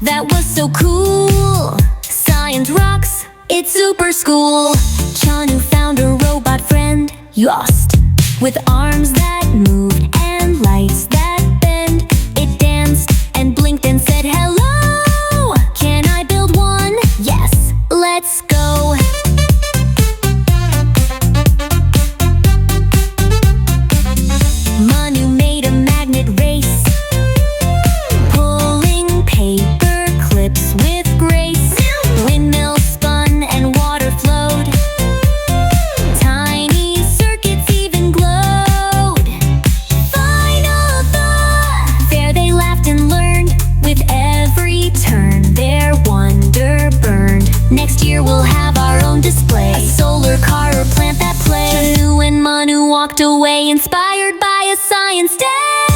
That was so cool. Science rocks, it's super school. Chunnu found a robot friend, Yost, with arms that moved and lights that bend. It danced and blinked and said hello. Can I build one? Yes, let's go. Munnu made a magnet race, pulling paper clips with grace. Windmills spun and water flowed, tiny circuits even glowed. Final thought! There they laughed and learned. With every turn their wonder burned. Next year we'll have our own display, a solar car or plant that play. Chunnu and Munnu walked away, inspired by a science day.